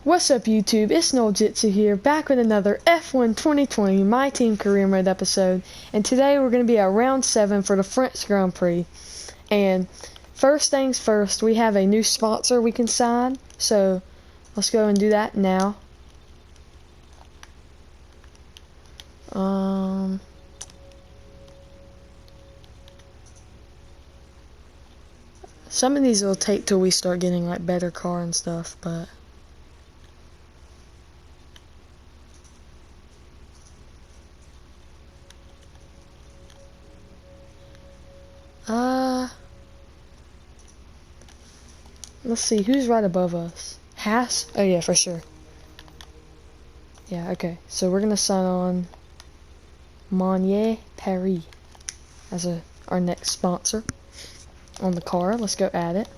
What's up YouTube, it's Noel Jitsu here, back with another F1 2020 My Team Career Mode episode, and today we're going to be at round 7 for the French Grand Prix. And first things first, we have a new sponsor we can sign, so let's go and do that now. Some of these will take till we start getting like better car and stuff, but let's see, who's right above us? Haas? Oh yeah, for sure. Yeah, okay. So we're gonna sign on Monnier Paris as our next sponsor on the car. Let's go add it.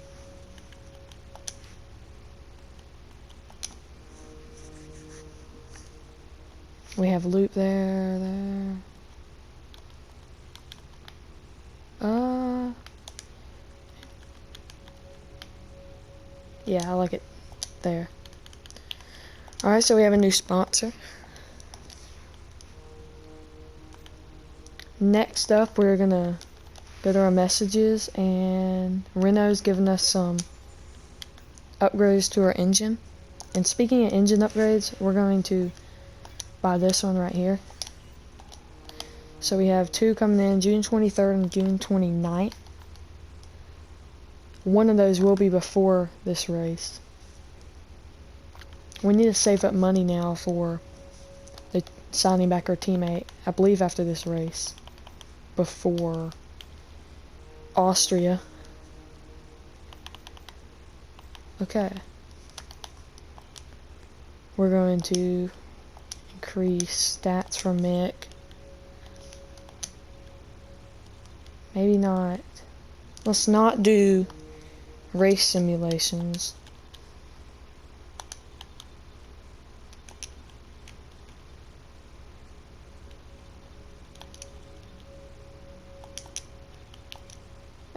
We have loop there. Yeah, I like it there. Alright, so we have a new sponsor. Next up, we're gonna go to our messages, and Renault's giving us some upgrades to our engine. And speaking of engine upgrades, we're going to buy this one right here. So we have two coming in June 23rd and June 29th. One of those will be before this race. We need to save up money now for the signing back our teammate, I believe after this race, before Austria. Okay. We're going to increase stats for Mick. Maybe not. Let's not do race simulations.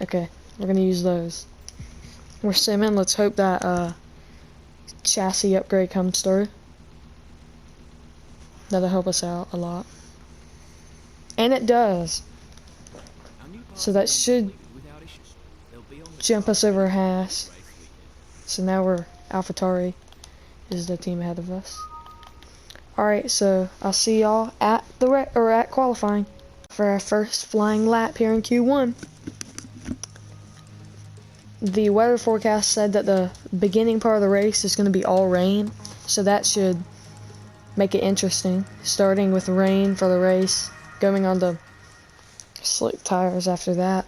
Okay, we're gonna use those. We're simming. Let's hope that chassis upgrade comes through. That'll help us out a lot. And it does. So that should jump us over Haas. So now AlphaTauri is the team ahead of us. Alright, so I'll see y'all at at qualifying for our first flying lap here in Q1. The weather forecast said that the beginning part of the race is going to be all rain, so that should make it interesting. Starting with rain for the race, going on to slick tires after that.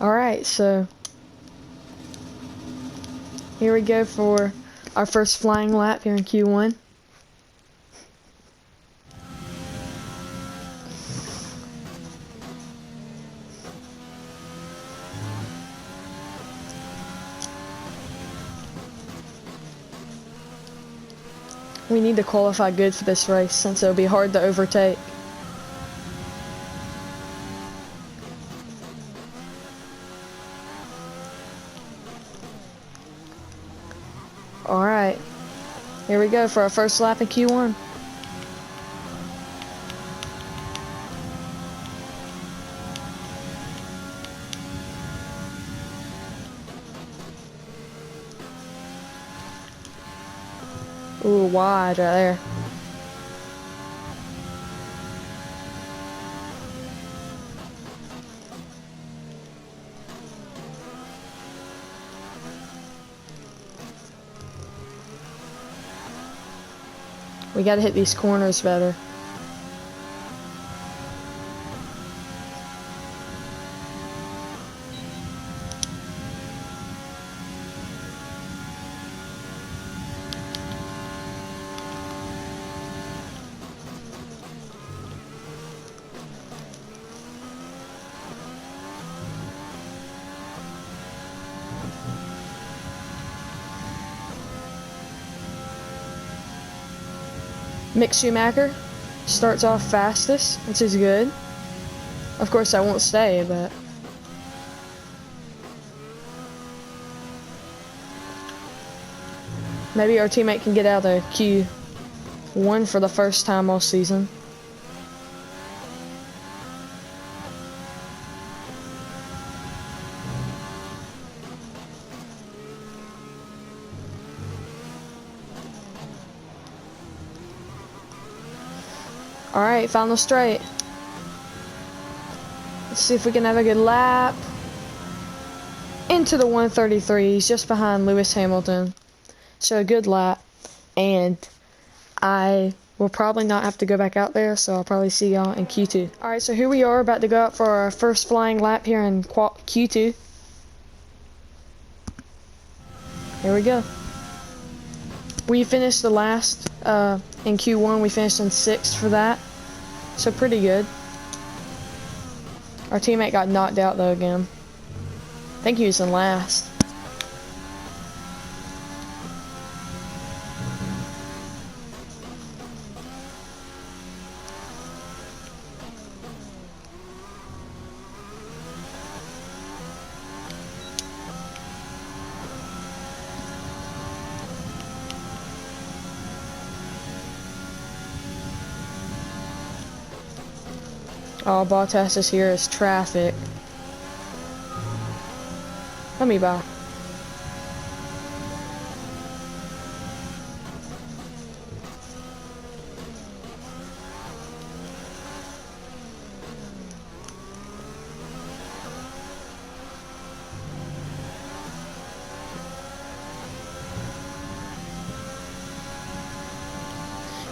Alright, so here we go for our first flying lap here in Q1. We need to qualify good for this race since it'll be hard to overtake. Alright, here we go for our first lap in Q1. Ooh, wide right there. We gotta hit these corners better. Mick Schumacher starts off fastest, which is good. Of course, I won't stay, but Maybe our teammate can get out of Q1 for the first time all season. Alright, final straight. Let's see if we can have a good lap. Into the 133, he's just behind Lewis Hamilton. So a good lap. And I will probably not have to go back out there, so I'll probably see y'all in Q2. Alright, so here we are about to go out for our first flying lap here in Q2. Here we go. We finished the last in Q1, we finished in 6th for that. So pretty good. Our teammate got knocked out though again. I think he was in last. Oh, Bottas is here as traffic. Let me by.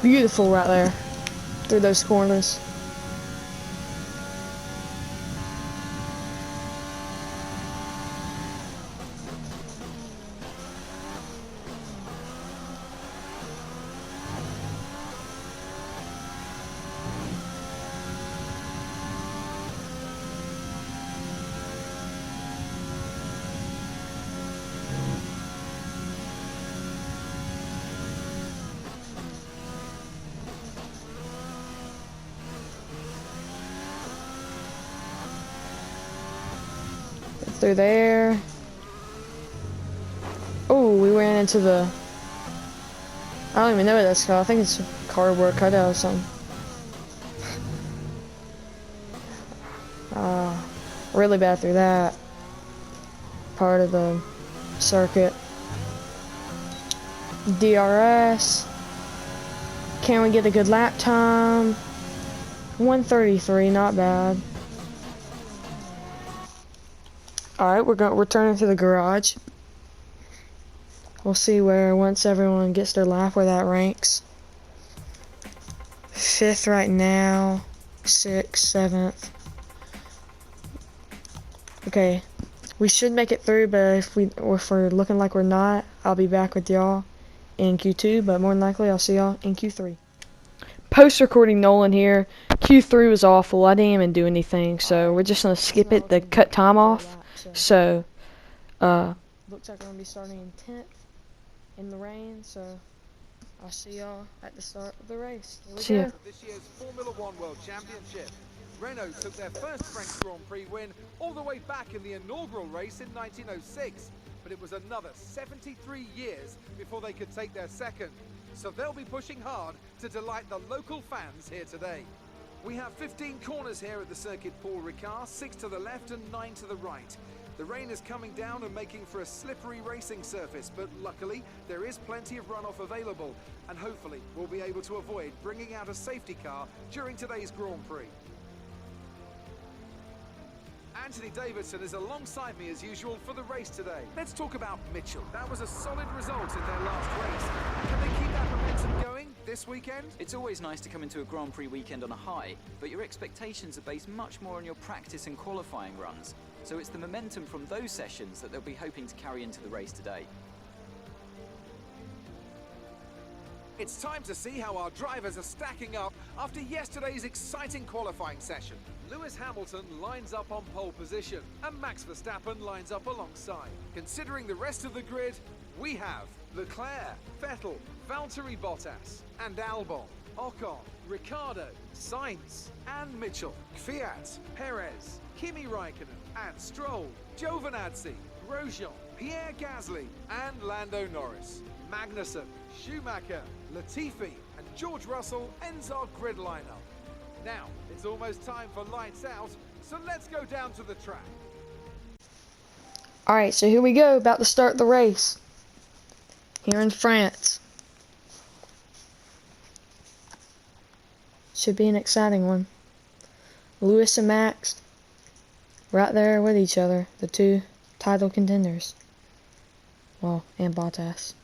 Beautiful right there through those corners. Through there. Oh, we ran into the... I don't even know what that's called. I think it's cardboard cutout or something. Really bad through that part of the circuit. DRS. Can we get a good lap time? 1:33, not bad. Alright, we're returning to the garage. We'll see where, once everyone gets their lap, where that ranks. 5th right now. 6th, 7th. Okay. We should make it through, but if we're looking like we're not, I'll be back with y'all in Q2, but more than likely I'll see y'all in Q3. Post-recording Nolan here. Q3 was awful. I didn't even do anything, so we're just gonna skip it to cut time off. So, looks like we're gonna be starting in 10th in the rain. So, I'll see y'all at the start of the race. See ya. This year's Formula One World Championship, Renault took their first French Grand Prix win all the way back in the inaugural race in 1906, but it was another 73 years before they could take their second. So they'll be pushing hard to delight the local fans here today. We have 15 corners here at the circuit Paul Ricard, 6 to the left and 9 to the right. The rain is coming down and making for a slippery racing surface, but luckily there is plenty of runoff available, and hopefully we'll be able to avoid bringing out a safety car during today's Grand Prix. Anthony Davidson is alongside me as usual for the race today. Let's talk about Mitchell. That was a solid result in their last race. Can they keep that momentum going this weekend? It's always nice to come into a Grand Prix weekend on a high, but your expectations are based much more on your practice and qualifying runs. So it's the momentum from those sessions that they'll be hoping to carry into the race today. It's time to see how our drivers are stacking up after yesterday's exciting qualifying session. Lewis Hamilton lines up on pole position and Max Verstappen lines up alongside. Considering the rest of the grid, we have Leclerc, Vettel, Valtteri Bottas and Albon, Ocon, Ricciardo, Sainz and Mitchell, Kvyat, Perez, Kimi Raikkonen and Stroll, Giovinazzi, Grosjean, Pierre Gasly and Lando Norris. Magnussen, Schumacher, Latifi, and George Russell ends our grid lineup. Now, it's almost time for lights out, so let's go down to the track. Alright, so here we go, about to start the race. Here in France. Should be an exciting one. Lewis and Max, right there with each other, the two title contenders. Well, and Bottas.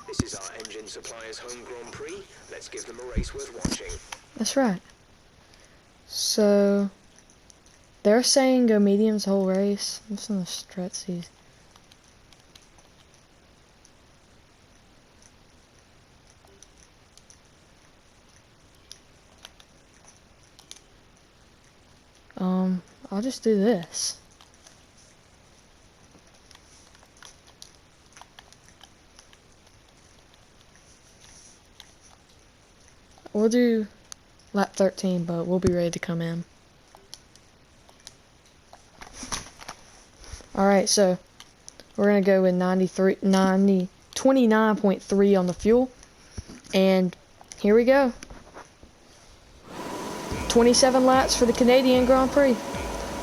This is our engine supplier's home Grand Prix. Let's give them a race worth watching. That's right. So, they're saying go mediums the whole race. I'm just gonna stretch these. I'll just do this. We'll do lap 13, but we'll be ready to come in. Alright, so we're going to go with 29.3 on the fuel. And here we go. 27 laps for the Canadian Grand Prix.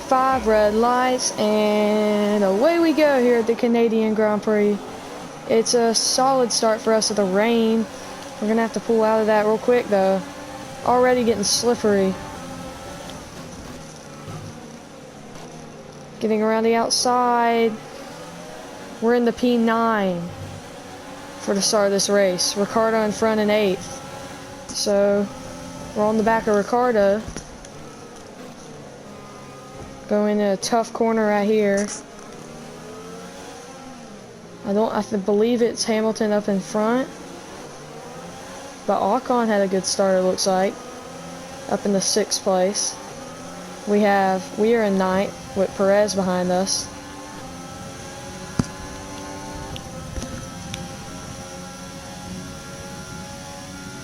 5 red lights, and away we go here at the Canadian Grand Prix. It's a solid start for us with the rain. We're going to have to pull out of that real quick, though. Already getting slippery. Getting around the outside. We're in the P9 for the start of this race. Ricardo in front in 8th. So, we're on the back of Ricardo. Going in a tough corner right here. I believe it's Hamilton up in front. But Ocon had a good start, it looks like. Up in the 6th place. We are in 9th with Perez behind us.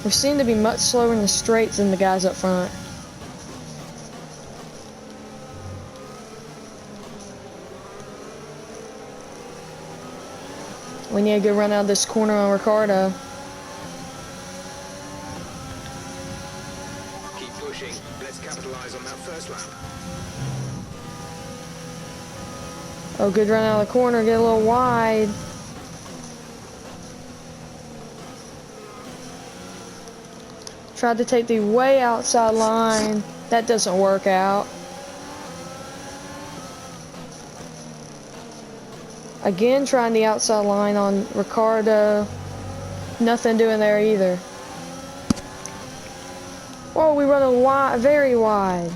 We seem to be much slower in the straights than the guys up front. We need to go run out of this corner on Ricardo. Keep pushing. Let's capitalize on that first lap. Oh, good run out of the corner. Get a little wide. Tried to take the way outside line. That doesn't work out. Again, trying the outside line on Ricardo. Nothing doing there either. Whoa, we run a wide, very wide.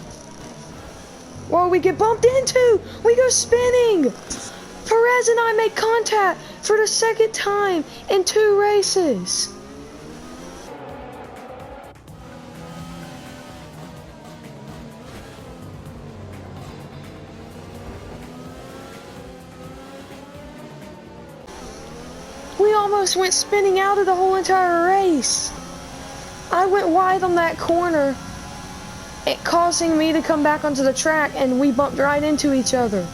Whoa, we get bumped into. We go spinning. Perez and I make contact for the 2nd time in 2 races. We almost went spinning out of the whole entire race. I went wide on that corner, it causing me to come back onto the track, and we bumped right into each other.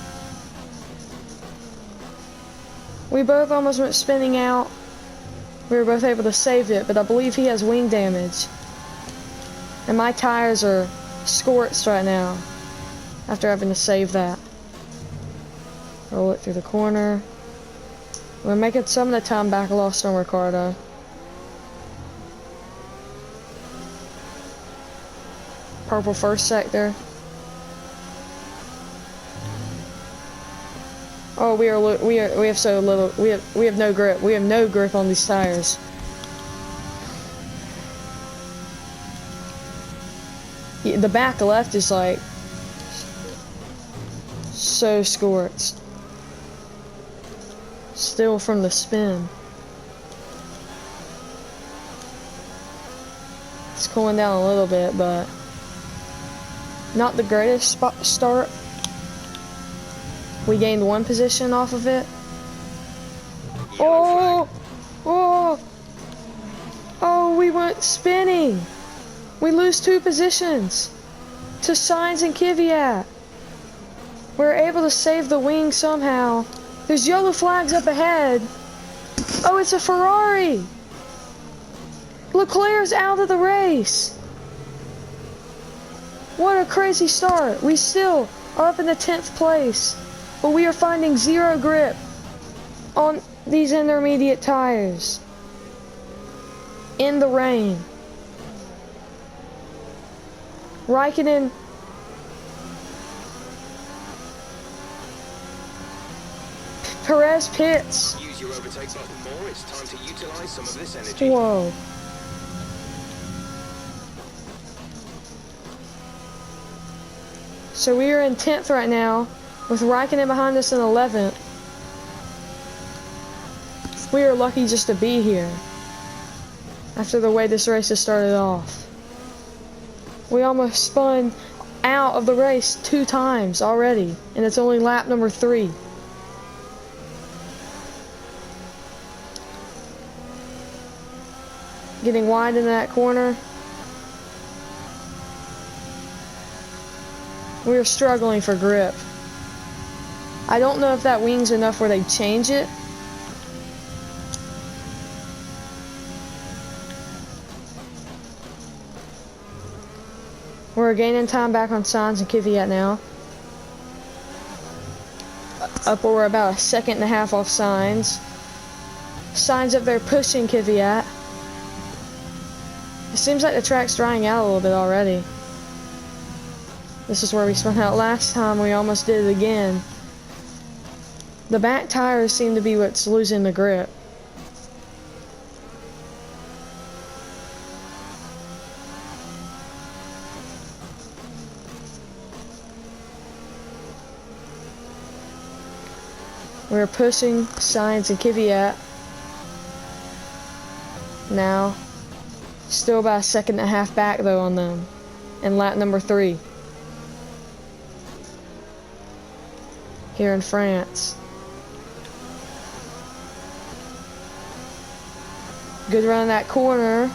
We both almost went spinning out. We were both able to save it, but I believe he has wing damage. And my tires are scorched right now after having to save that. Roll it through the corner. We're making some of the time back lost on Ricardo. Purple first sector. Oh, we have so little. We have no grip. We have no grip on these tires. Yeah, the back left is like so scorched. Still from the spin. It's cooling down a little bit, but not the greatest spot to start. We gained 1 position off of it. Oh! Oh! Oh, we went spinning. We lose 2 positions. to Signs and Kvyat. We're able to save the wing somehow. There's yellow flags up ahead. Oh, it's a Ferrari. Leclerc's out of the race. What a crazy start. We still are up in the 10th place, but we are finding zero grip on these intermediate tires in the rain. Raikkonen Perez pits. Use your overtake button more. It's time to utilize some of this energy. Whoa. So we are in 10th right now, with Raikkonen behind us in 11th. We are lucky just to be here, after the way this race has started off. We almost spun out of the race 2 times already, and it's only lap number 3. Getting wide in that corner. We are struggling for grip. I don't know if that wing's enough where they change it. We're gaining time back on Signs and Kvyat now. Up where we're about 1.5 seconds off Signs. Signs up there pushing Kvyat. It seems like the track's drying out a little bit already. This is where we spun out last time. We almost did it again. The back tires seem to be what's losing the grip. We're pushing Signs and Kvyat now. Still about 1.5 seconds back though on them in lap number 3 here in France. Good run in that corner.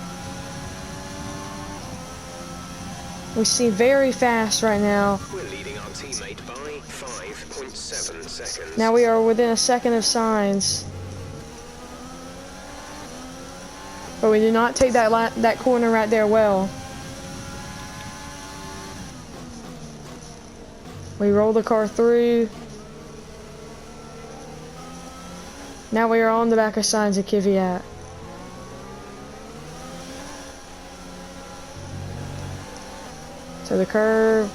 We seem very fast right now. We're leading our teammate by 5.7 seconds. Now we are within 1 second of Signs. But we did not take that corner right there well. We roll the car through. Now we are on the back of Signs of Kvyat. To the curve.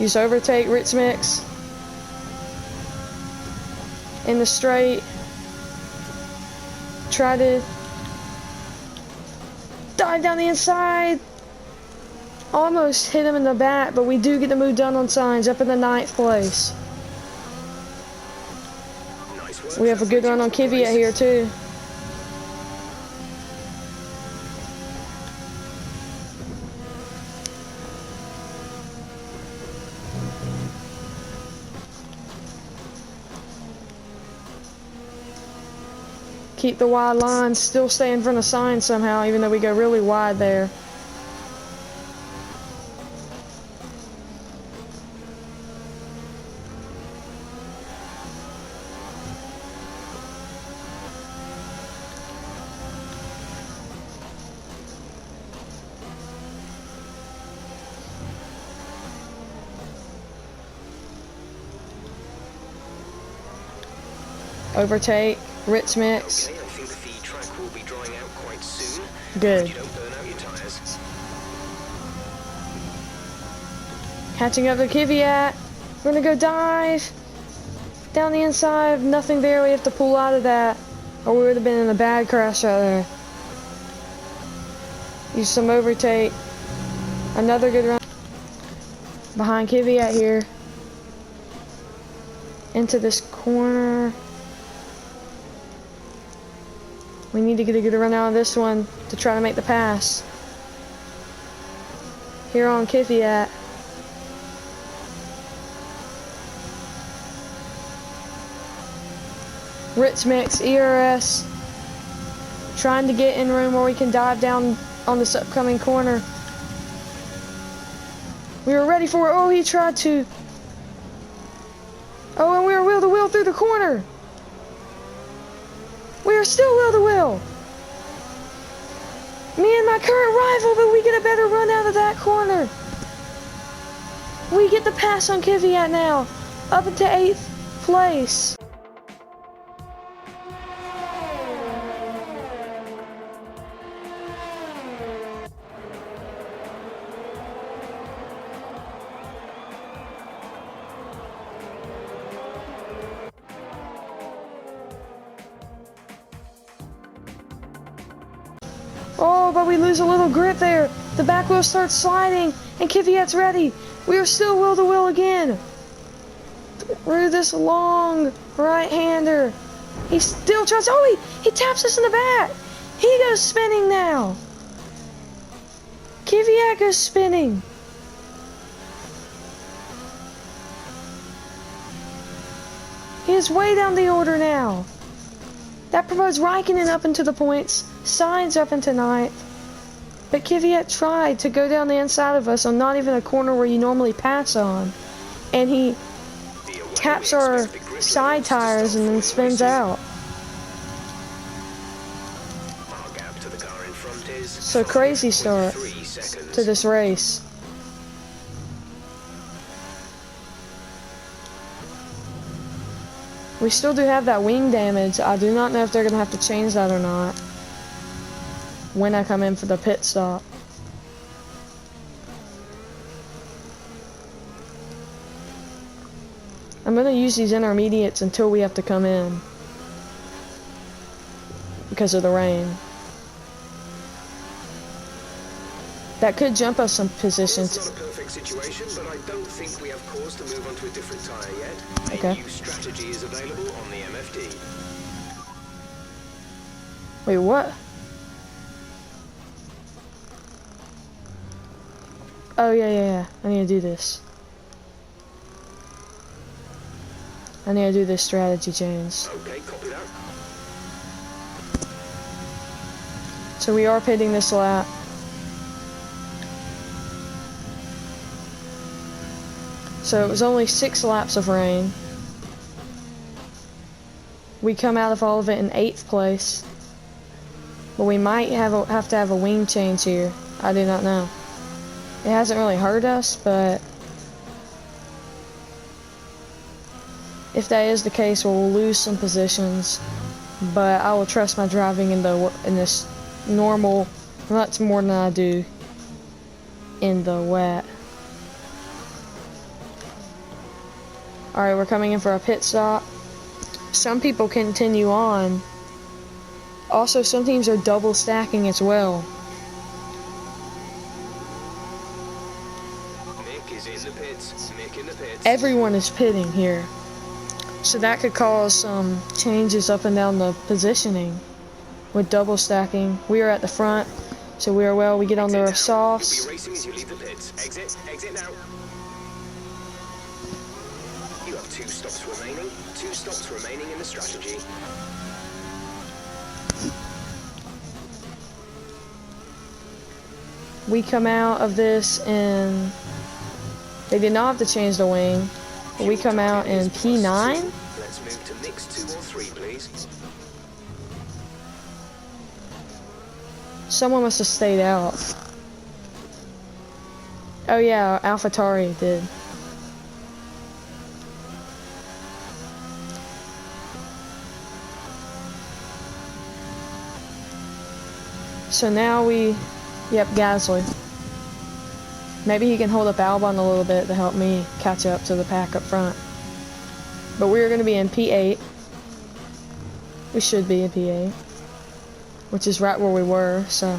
Use overtake, Ritz mix. In the straight. Try to dive down the inside. Almost hit him in the back, but we do get the move done on Signs, up in the 9th place. Nice work. We have a good run on Kvyat here too. Keep the wide lines, still stay in front of Signs somehow, even though we go really wide there. Overtake, Ritz mix. Okay, I think the track will be drying out quite soon. Good. You don't burn out your tires. Catching up to Kvyat. We're gonna go dive. Down the inside, nothing there. We have to pull out of that, or we would have been in a bad crash right there. Use some overtake. Another good run. Behind Kvyat here. Into this corner. We need to get a good run out of this one to try to make the pass. Here on Kvyat. Ritz mix, ERS. trying to get in room where we can dive down on this upcoming corner. We were ready for it. Oh, he tried to. Oh, and we were wheel to wheel through the corner. We are still wheel to wheel. Me and my current rival, but we get a better run out of that corner. We get the pass on Kvyat now, up into 8th place. Oh, but we lose a little grip there. The back wheel starts sliding, and Kvyat's ready. We are still wheel to wheel again. Through this long right-hander. He still tries. Oh, he taps us in the back. He goes spinning now. Kvyat goes spinning. He is way down the order now. That promotes Raikkonen up into the points, Sainz up into 9th. But Kvyat tried to go down the inside of us on not even a corner where you normally pass on. And he taps our side tires and then spins out. So crazy start to this race. We still do have that wing damage. I do not know if they're going to have to change that or not when I come in for the pit stop. I'm going to use these intermediates until we have to come in because of the rain. That could jump us some positions. It's not a perfect situation, but I don't think we have cause to move on to a different tyre yet. Okay. A new strategy is available on the MFD. Wait, what? Oh, yeah. I need to do this. I need to do this strategy change. Okay, copy that. So we are pitting this lap. So it was only 6 laps of rain. We come out of all of it in 8th place. But we might have to have a wing change here. I do not know. It hasn't really hurt us, but if that is the case, we'll lose some positions. But I will trust my driving in this normal. Well, that's more than I do in the wet. Alright, we're coming in for a pit stop. Some people continue on. Also, some teams are double stacking as well. Mick is in the pits. Mick in the pits. Everyone is pitting here. So that could cause some changes up and down the positioning with double stacking. We are at the front, so we get on the softs. You'll be racing as you leave the pits. Exit now. You have 2 stops remaining. 2 stops remaining in the strategy. We come out of this and they did not have to change the wing. But we come out in P9. Let's move to mix 2 or 3, please. Someone must have stayed out. Oh yeah, AlphaTauri did. So now yep, Gasly. Maybe he can hold up Albon a little bit to help me catch up to the pack up front. But we're going to be in P8. We should be in P8. Which is right where we were, so.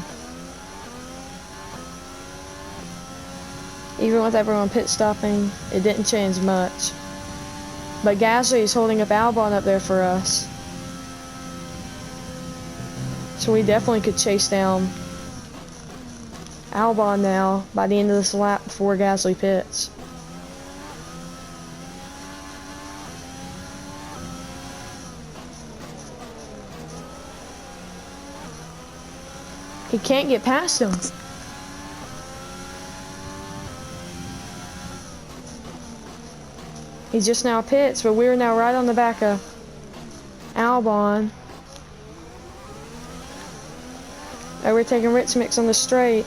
Even with everyone pit stopping, it didn't change much. But Gasly is holding up Albon up there for us. So we definitely could chase down Albon now by the end of this lap before Gasly pits. He can't get past him. He just now pits, but we're now right on the back of Albon. Overtaking Ritz Mix on the straight.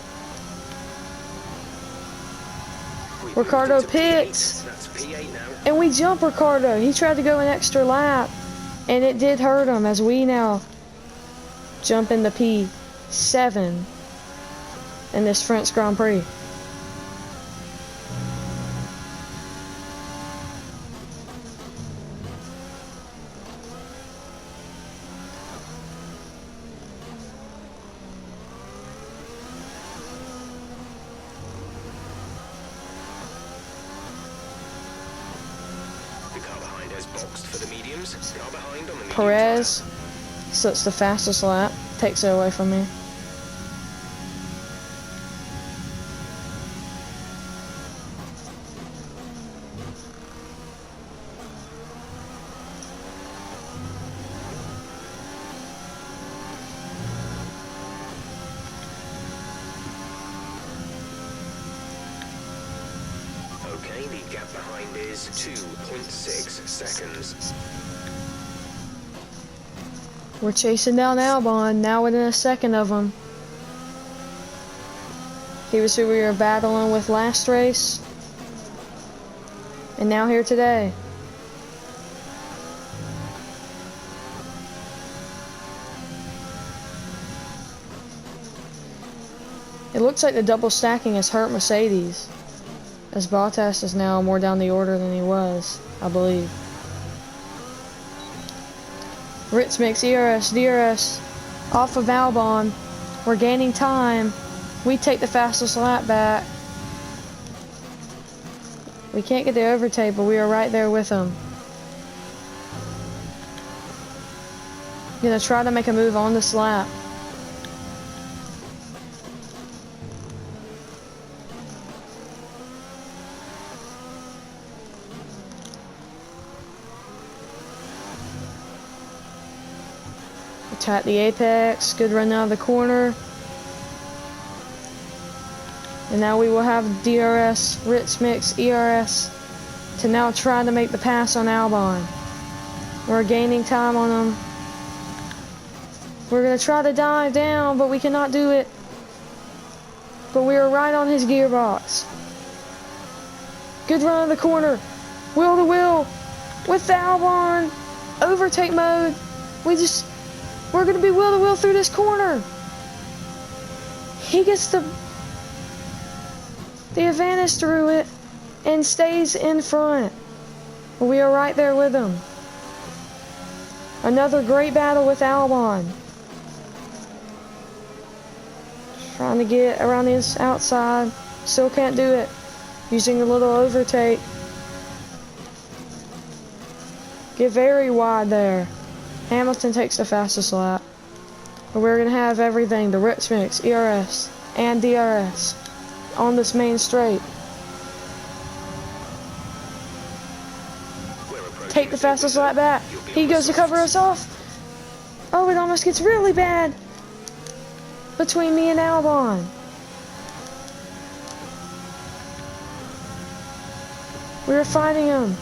Ricardo pits. That's P8 now. And we jump Ricardo. He tried to go an extra lap. And it did hurt him as we now jump into P7 in this French Grand Prix. The car behind has boxed for the mediums. Car behind on the medium Perez sets the fastest lap, takes it away from me. Okay, the gap behind is 2.6 seconds. We're chasing down Albon, now within a second of him. He was who we were battling with last race. And now here today. It looks like the double stacking has hurt Mercedes, as Bottas is now more down the order than he was, I believe. Ritz Mix, ERS, DRS, off of Albon. We're gaining time. We take the fastest lap back. We can't get the overtake, but we are right there with him. Gonna try to make a move on this lap. Attack the apex, good run out of the corner. And now we will have DRS, Ritz Mix, ERS to now try to make the pass on Albon. We're gaining time on him. We're going to try to dive down, but we cannot do it. But we are right on his gearbox. Good run of the corner. Wheel to wheel with the Albon. Overtake mode. We're going to be wheel to wheel through this corner. He gets the advantage through it and stays in front. We are right there with him. Another great battle with Albon. Trying to get around his outside. Still can't do it. Using a little overtake. Get very wide there. Hamilton takes the fastest lap. But we're going to have everything. The Ritz Mix, ERS, and DRS on this main straight. Take the fastest lap back. He goes to cover us off. Oh, it almost gets really bad between me and Albon. We were fighting him.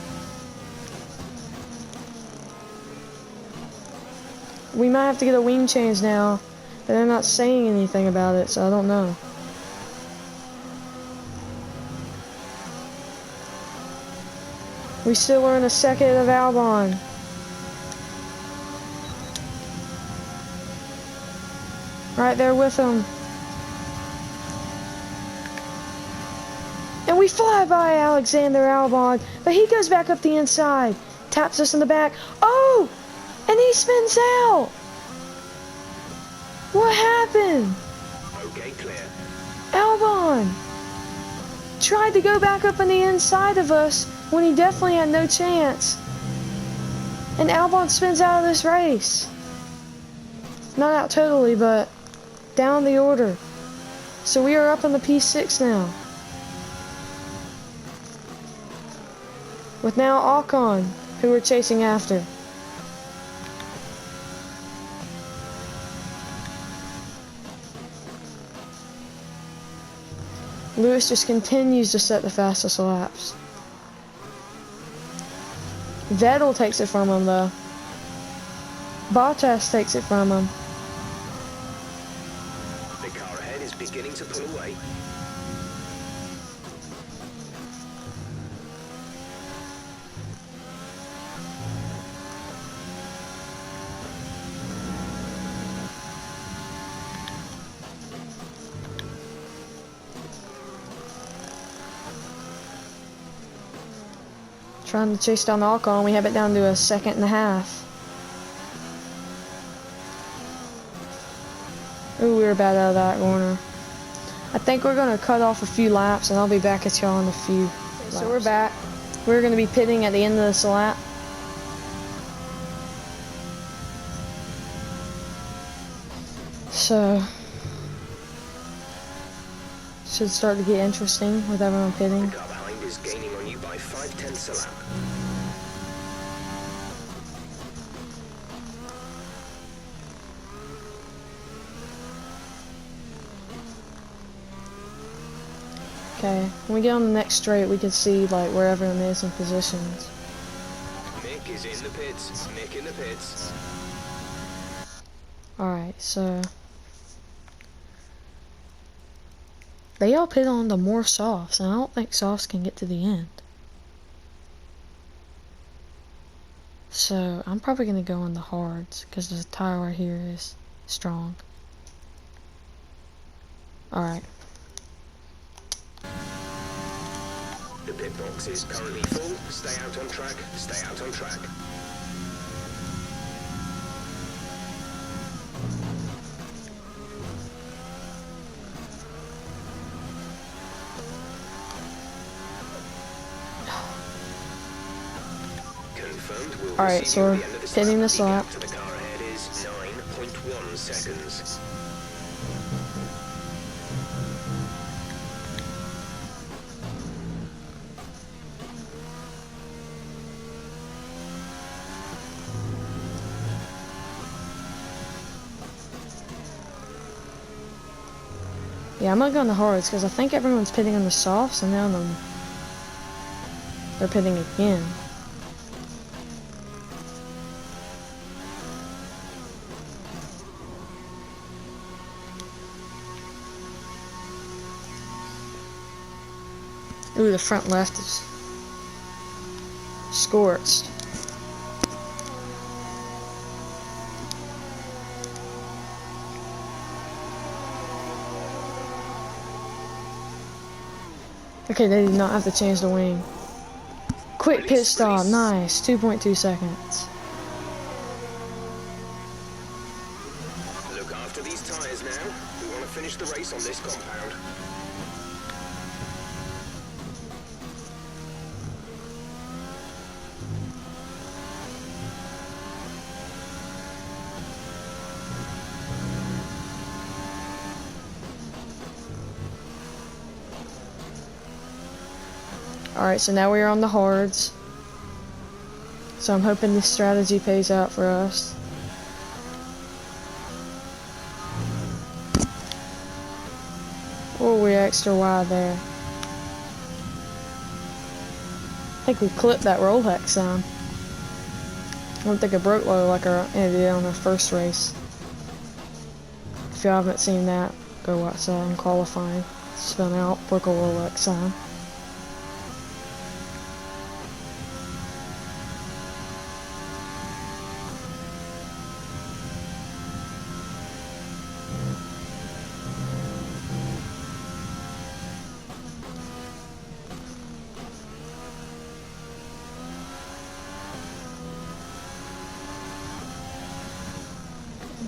We might have to get a wing change now, but they're not saying anything about it, so I don't know. We still are in a second of Albon. Right there with him. And we fly by Alexander Albon, but he goes back up the inside. Taps us in the back. Oh! And he spins out! What happened? Okay, clear. Albon tried to go back up on the inside of us when he definitely had no chance. And Albon spins out of this race. Not out totally, but down the order. So we are up on the P6 now. With now Ocon, who we're chasing after. Lewis just continues to set the fastest laps. Vettel takes it from him though. Bottas takes it from him. The car ahead is beginning to pull away. Trying to chase down the Ocon, we have it down to a 1.5 seconds. Ooh, we were bad out of that corner. I think we're going to cut off a few laps and I'll be back at y'all in a few laps. So we're back. We're going to be pitting at the end of this lap. So, should start to get interesting with everyone pitting. The car behind is gaining on you by 0.5 a lap. Okay, when we get on the next straight, we can see like where everyone is in positions. Mick is in the pits. Mick in the pits. Alright, so they all pit on the more softs, and I don't think softs can get to the end. So I'm probably gonna go on the hards because the tire right here is strong. Alright. The pit box is currently full. Stay out on track. Stay out on track. Confirmed. We'll Alright, receive so you we're at the end of this pitting lap. this The lap. gap to the car ahead is 9.1 seconds. Yeah, I'm gonna go on the hards because I think everyone's pitting on the softs, and now they're pitting again. Ooh, the front left is scorched. Okay, they did not have to change the wing. Quick pit stop, nice, 2.2 seconds. Look after these tyres now. We want to finish the race on this compound. Alright, so now we are on the hards. So I'm hoping this strategy pays out for us. Oh, we're extra wide there. I think we clipped that roll hex sound. I don't think it broke low like it did on our first race. If you haven't seen that, go watch that in qualifying. Spun out, broke a Rolex sign.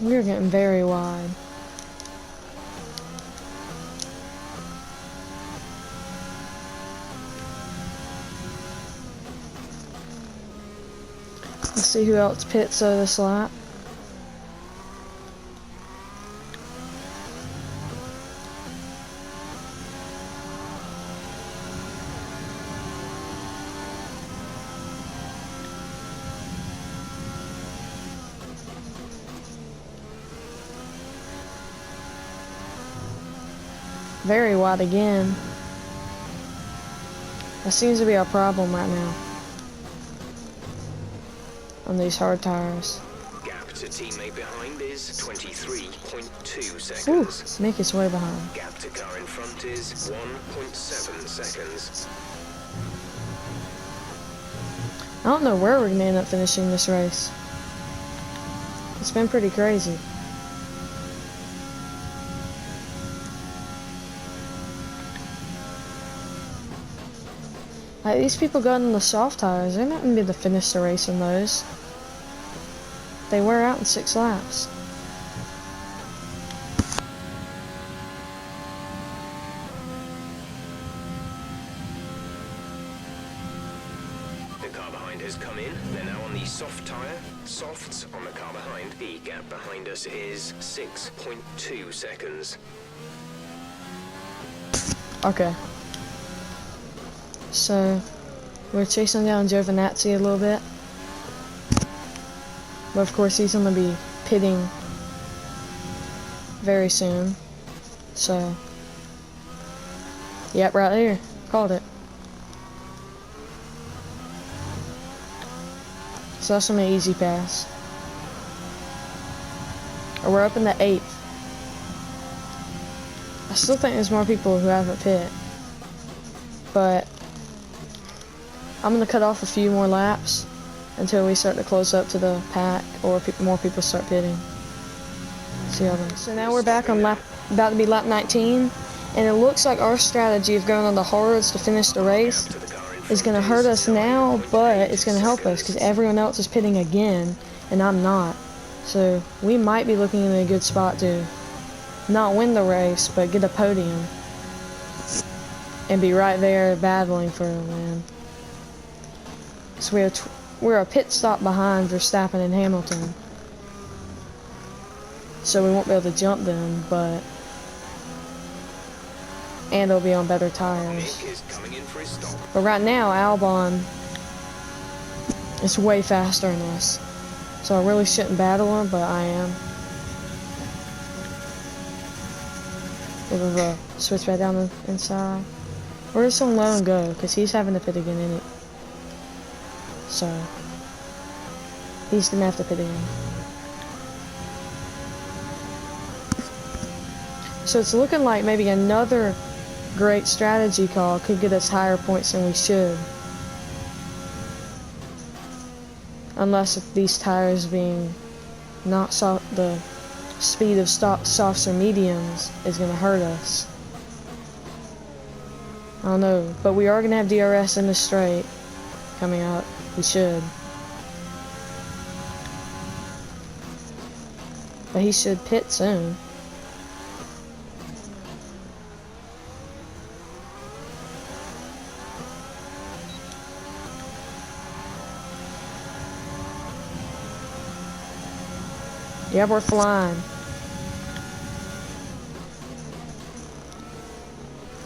We're getting very wide. Let's see who else pits this lap. Very wide again. That seems to be our problem right now on these hard tires. Gap to teammate behind is 23.2 Ooh, seconds. Nick is way behind. Gap to car in front is 1.7 seconds. I don't know where we're gonna end up finishing this race. It's been pretty crazy. Like, these people going on the soft tires, they're not gonna be able to finish the race in those. They wear out in 6 laps. The car behind has come in. They're now on the soft tyre. Softs on the car behind. The gap behind us is 6.2 seconds. Okay. So, we're chasing down Giovinazzi a little bit. But of course he's gonna be pitting very soon. So, yep, right there. Called it. So that's gonna be an easy pass. Or we're up in the 8th. I still think there's more people who haven't pit. But I'm gonna cut off a few more laps until we start to close up to the pack, or more people start pitting. See how then. So now we're back on about to be lap 19, and it looks like our strategy of going on the hards to finish the race is gonna hurt us now, but it's gonna help us because everyone else is pitting again, and I'm not. So we might be looking in a good spot to not win the race, but get a podium and be right there battling for a win. So we're a pit stop behind Verstappen and Hamilton, so we won't be able to jump them, and they'll be on better tires. But right now, Albon is way faster than us, so I really shouldn't battle him, but I am. We'll switch back down the inside. Or just don't let him go, because he's having to pit again in it. So, he's gonna have to pit again. So it's looking like maybe another great strategy call could get us higher points than we should. Unless if these tires being not soft, the speed of softs or mediums is gonna hurt us. I don't know, but we are gonna have DRS in the straight coming up. We should. But he should pit soon. Yeah, we're flying.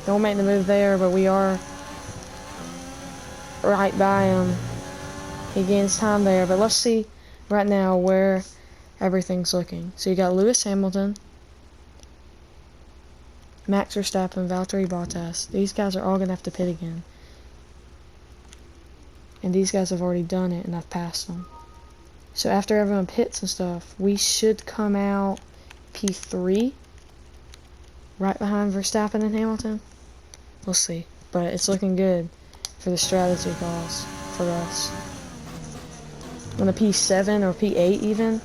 Don't make the move there, but we are right by him. He gains time there, but let's see right now where everything's looking. So you got Lewis Hamilton, Max Verstappen, Valtteri Bottas. These guys are all going to have to pit again. And these guys have already done it, and I've passed them. So after everyone pits and stuff, we should come out P3, right behind Verstappen and Hamilton. We'll see, but it's looking good for the strategy calls for us. On a P7 or P8 even,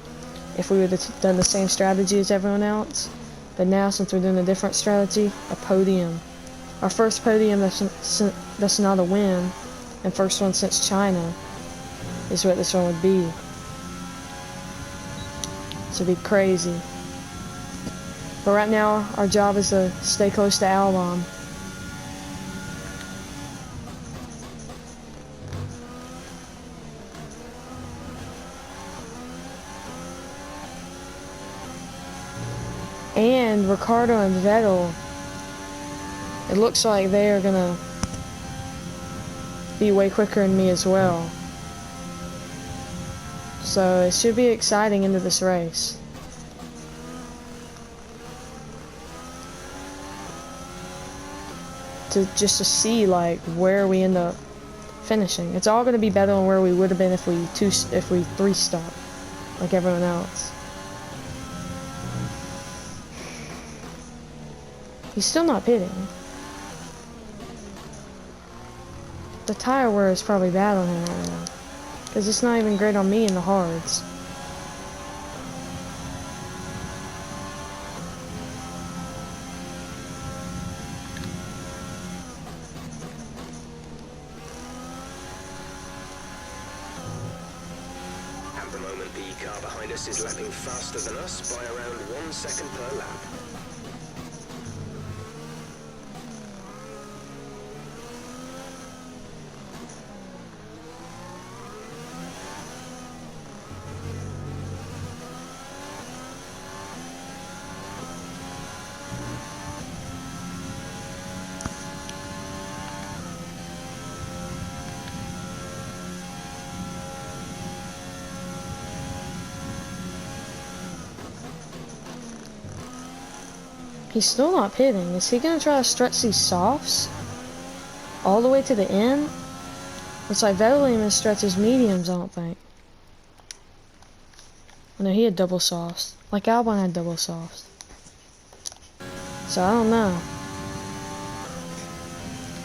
if we would have done the same strategy as everyone else. But now, since we're doing a different strategy, a podium. Our first podium that's not a win, and first one since China, is what this one would be. So it'd be crazy. But right now, our job is to stay close to Albon. And Ricardo and Vettel, it looks like they are gonna be way quicker than me as well. So it should be exciting into this race. to see like where we end up finishing. It's all going to be better than where we would have been if we three stopped like everyone else. He's still not pitting. The tire wear is probably bad on him right now, because it's not even great on me in the hards. At the moment, the car behind us is lapping faster than us by around 1 second per lap. He's still not pitting. Is he gonna try to stretch these softs all the way to the end? Looks like Vettel didn't even stretch his mediums, I don't think. No, he had double softs. Like Albon had double softs. So I don't know.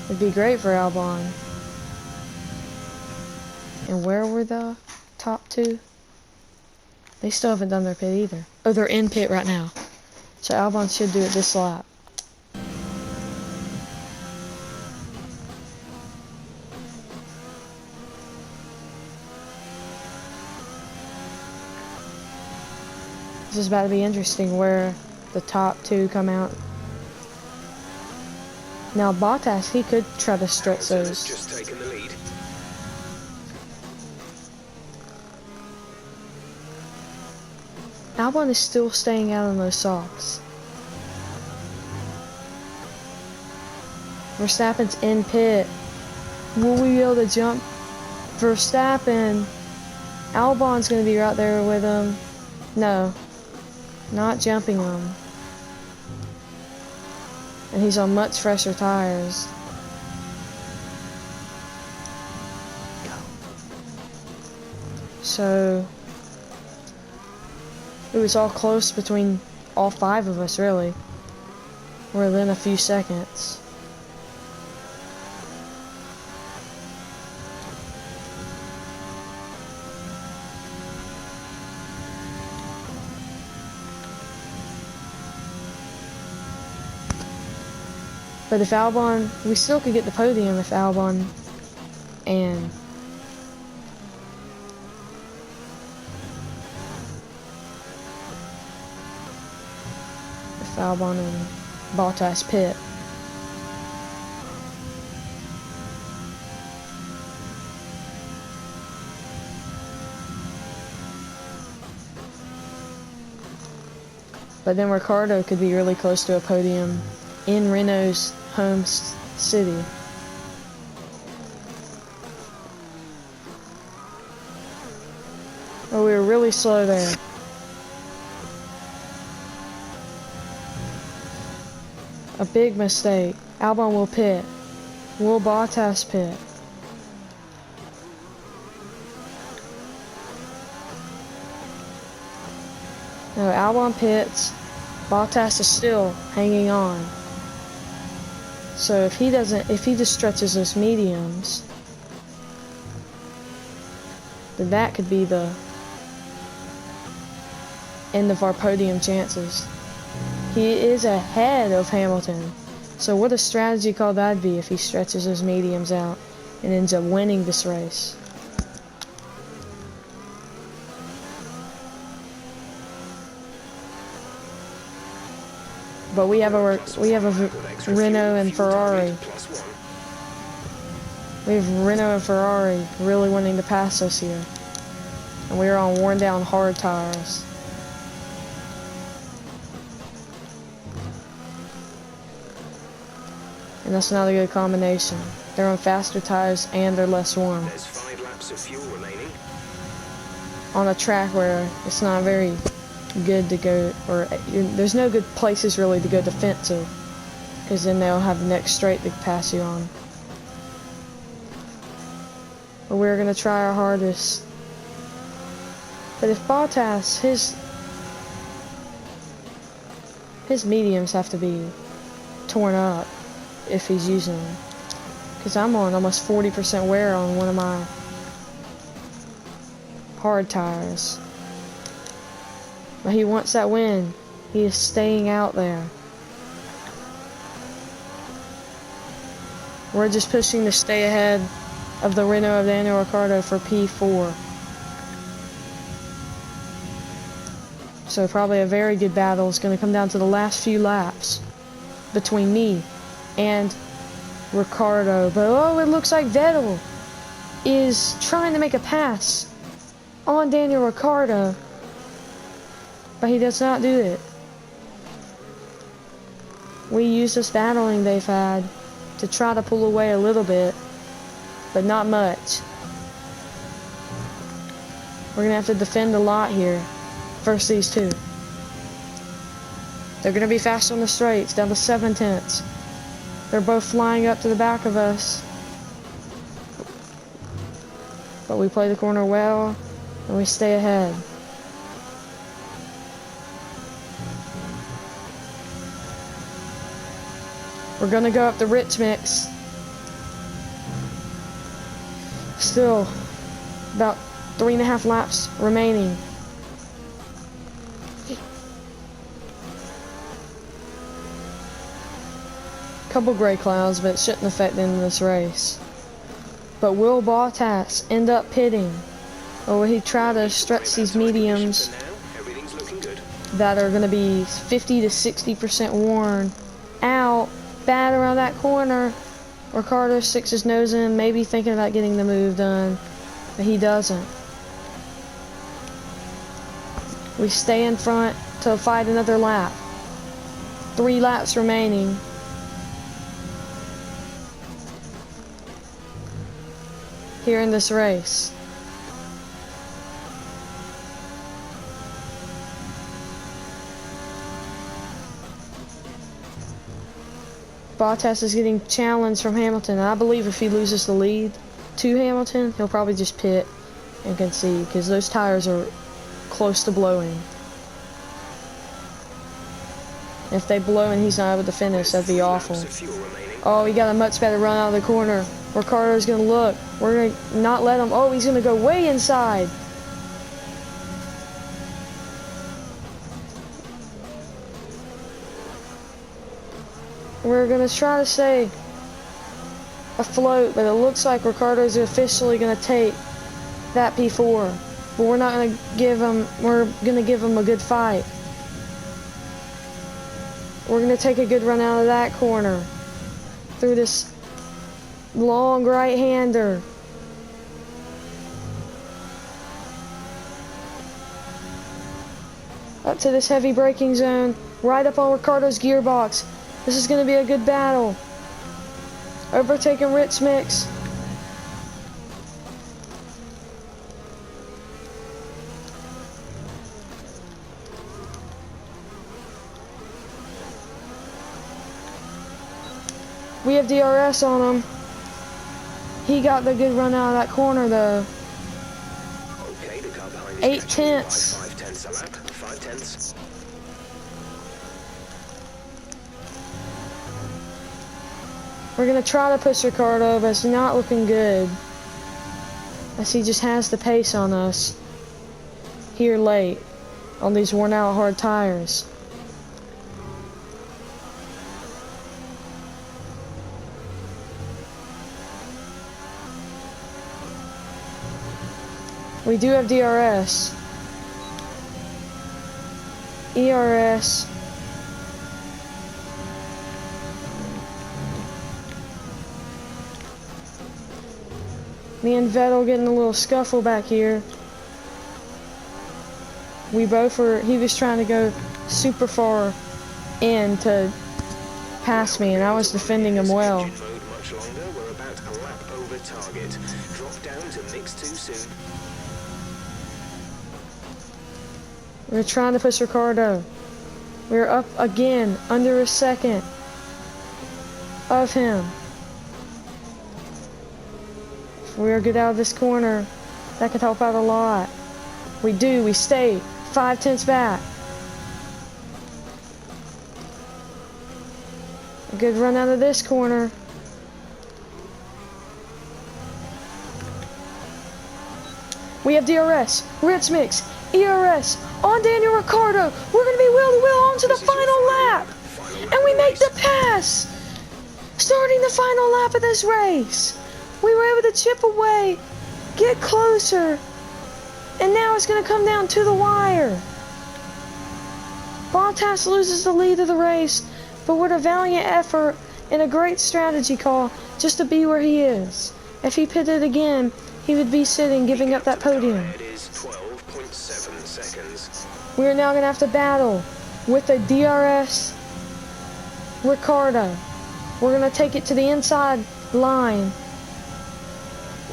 It'd be great for Albon. And where were the top two? They still haven't done their pit either. Oh, they're in pit right now. So Albon should do it this lap. This is about to be interesting where the top two come out. Now Bottas, he could try to stretch those. Just taken the lead. Albon is still staying out on those softs. Verstappen's in pit. Will we be able to jump Verstappen? Albon's going to be right there with him. No. Not jumping him. And he's on much fresher tires. So it was all close between all five of us, really. We're within a few seconds. But if Albon, we still could get the podium if Albon and Albon and Bottas pit. But then Ricciardo could be really close to a podium in Renault's home city. Oh, we were really slow there. A big mistake. Albon will pit. Will Bottas pit? No, Albon pits. Bottas is still hanging on. So if he just stretches those mediums, then that could be the end of our podium chances. He is ahead of Hamilton. So what a strategy call that'd be if he stretches those mediums out and ends up winning this race. But we have a Renault and Ferrari. We have Renault and Ferrari really wanting to pass us here. And we are on worn down hard tires. And that's not a good combination. They're on faster tires and they're less warm. There's 5 laps of fuel remaining. On a track where it's not very good to go, or there's no good places really to go defensive, because because then they'll have the next straight to pass you on. But we're gonna try our hardest. But if Bottas, his mediums have to be torn up if he's using them. Because I'm on almost 40% wear on one of my hard tires. But he wants that win. He is staying out there. We're just pushing to stay ahead of the Renault of Daniel Ricciardo for P4. So probably a very good battle is going to come down to the last few laps between me and Ricciardo. But oh, it looks like Vettel is trying to make a pass on Daniel Ricciardo, but he does not do it. We use this battling they've had to try to pull away a little bit, but not much. We're gonna have to defend a lot here versus these two. They're gonna be fast on the straights, down to 7/10. They're both flying up to the back of us. But we play the corner well, and we stay ahead. We're gonna go up the Ritz mix. Still about 3.5 laps remaining. Couple gray clouds, but it shouldn't affect them in this race. But will Bottas end up pitting? Or will he try to stretch these mediums that are going to be 50 to 60% worn out? Bad around that corner. Ricciardo sticks his nose in, maybe thinking about getting the move done, but he doesn't. We stay in front to fight another lap. 3 laps remaining. Here in this race. Bottas is getting challenged from Hamilton, and I believe if he loses the lead to Hamilton, he'll probably just pit and concede, because those tires are close to blowing. If they blow and he's not able to finish, that'd be awful. Oh, he got a much better run out of the corner. Ricciardo's gonna look. We're gonna not let him. Oh, he's gonna go way inside. We're gonna try to stay afloat, but it looks like Ricciardo's officially gonna take that P4. But we're not gonna give him. We're gonna give him a good fight. We're gonna take a good run out of that corner through this long right-hander. Up to this heavy braking zone, right up on Ricciardo's gearbox. This is going to be a good battle. Overtaking Ritz Mix. We have DRS on him. He got the good run out of that corner though. Okay, the car behind is 8/10. 5/10 a lap. 5/10. We're gonna try to push Ricciardo, but it's not looking good, as he just has the pace on us here late on these worn out hard tires. We do have DRS. ERS. Me and Vettel getting a little scuffle back here. We both were, he was trying to go super far in to pass me, and I was defending him well. Much longer. We're about a lap over target. Drop down to mix 2 soon. We're trying to push Ricciardo. We're up again, under a second. of him. If we are good out of this corner, that could help out a lot. We do. We stay 5/10 back. A good run out of this corner. We have DRS, Rich Mix, ERS, on Daniel Ricciardo. We're going to be wheel-to-wheel onto the final lap. And we make the pass. Starting the final lap of this race. We were able to chip away, get closer. And now it's going to come down to the wire. Bottas loses the lead of the race, but what a valiant effort and a great strategy call just to be where he is. If he pitted again, he would be sitting, giving up that podium. It is 12.7 seconds. We are now going to have to battle with a DRS Ricciardo. We're going to take it to the inside line.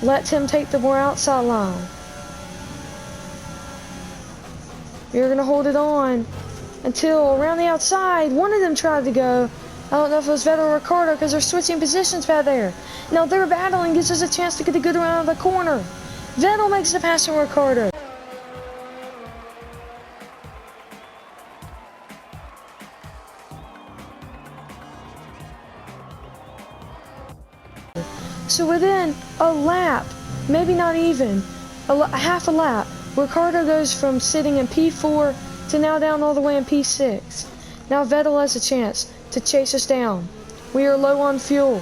Let him take the more outside line. We're going to hold it on until around the outside. One of them tried to go. I don't know if it was Vettel or Ricciardo because they're switching positions back there. Now they're battling, gives us a chance to get a good around the corner. Vettel makes the pass from Ricciardo. So within a lap, maybe not even, half a lap, Ricciardo goes from sitting in P4 to now down all the way in P6. Now Vettel has a chance to chase us down. We are low on fuel.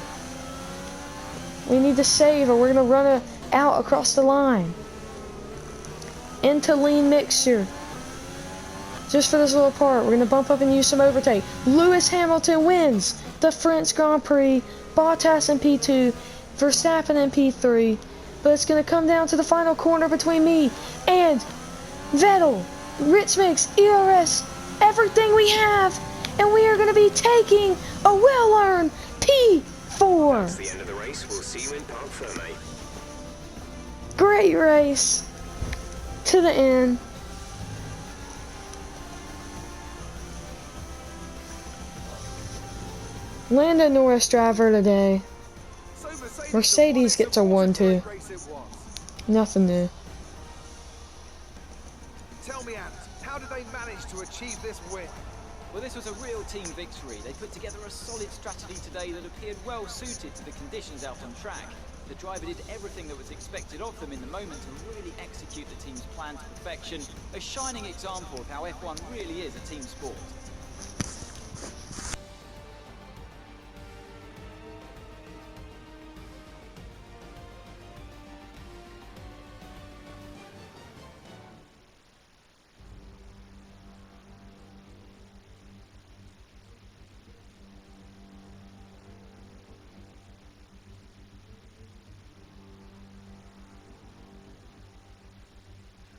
We need to save or we're going to run it out across the line. Into lean mixture. Just for this little part, we're going to bump up and use some overtake. Lewis Hamilton wins the French Grand Prix. Bottas in P2, Verstappen in P3. But it's going to come down to the final corner between me and Vettel. Rich Mix, ERS, everything we have. And we are going to be taking a well-earned P4. That's the end of the race. We'll see you in Parc Fermé. Great race to the end. Lando Norris driver today. Mercedes gets a 1-2. Nothing new. Tell me, Ant, how did they manage to achieve this win? Well, this was a real team victory. They put together a solid strategy today that appeared well suited to the conditions out on track. The driver did everything that was expected of them in the moment to really execute the team's plan to perfection. A shining example of how F1 really is a team sport.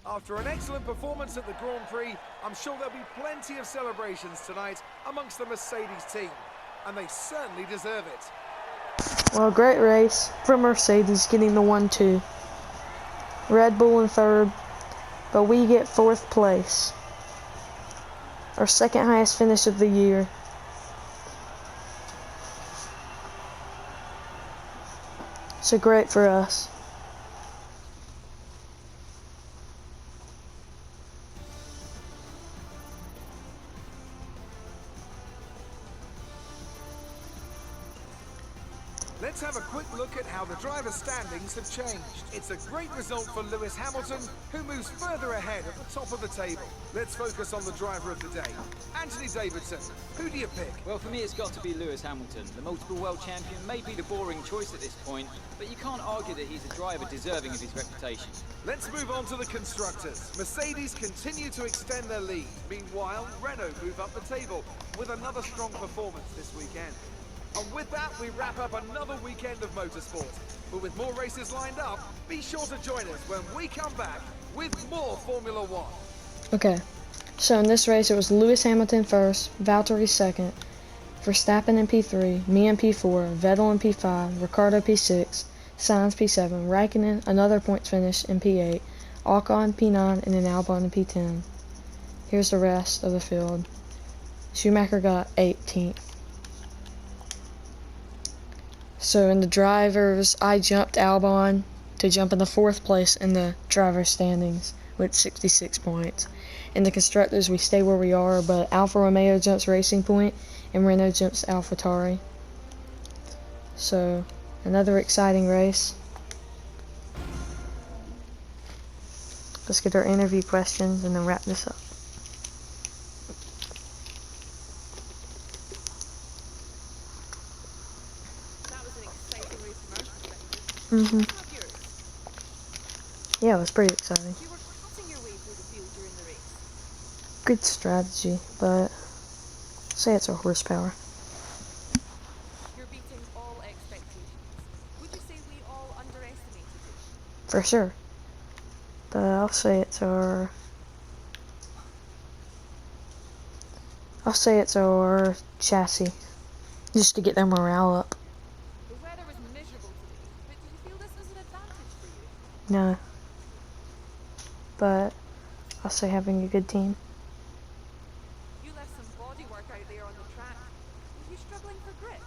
After an excellent performance at the Grand Prix, I'm sure there'll be plenty of celebrations tonight amongst the Mercedes team, and they certainly deserve it. Well, great race for Mercedes getting the 1-2. Red Bull in third, but we get fourth place. Our second highest finish of the year. So great for us. Let's have a quick look at how the driver standings have changed. It's a great result for Lewis Hamilton, who moves further ahead at the top of the table. Let's focus on the driver of the day. Anthony Davidson, who do you pick? Well, for me, it's got to be Lewis Hamilton. The multiple world champion may be the boring choice at this point, but you can't argue that he's a driver deserving of his reputation. Let's move on to the constructors. Mercedes continue to extend their lead. Meanwhile, Renault move up the table with another strong performance this weekend. And with that, we wrap up another weekend of motorsport. But with more races lined up, be sure to join us when we come back with more Formula One. Okay, so in this race it was Lewis Hamilton first, Valtteri second, Verstappen in P3, me in P4, Vettel in P5, Ricciardo P6, Sainz P7, Raikkonen another points finish in P8, Ocon P9, and then Albon in P10. Here's the rest of the field. Schumacher got 18th. So in the drivers, I jumped Albon to jump in the 4th place in the driver standings with 66 points. In the constructors, we stay where we are, but Alfa Romeo jumps Racing Point and Renault jumps AlphaTauri. So another exciting race. Let's get our interview questions and then wrap this up. That was an exciting race from our perspective. Mhm. What about yours? Yeah, it was pretty exciting. You were cutting your way through the field during the race. Good strategy, but say it's our horsepower. You're beating all expectations. Would you say we all underestimated you? For sure. But I'll say it's our chassis. Just to get their morale up. The weather was miserable today, but did you feel this was an advantage for you? No. But I'll say having a good team. You left some body work out there on the track. Were you struggling for grip?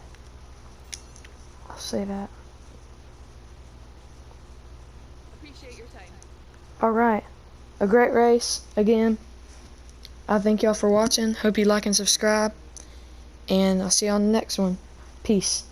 I'll say that. Appreciate your time. Alright. A great race again. I thank y'all for watching. Hope you like and subscribe. And I'll see you on the next one. Peace.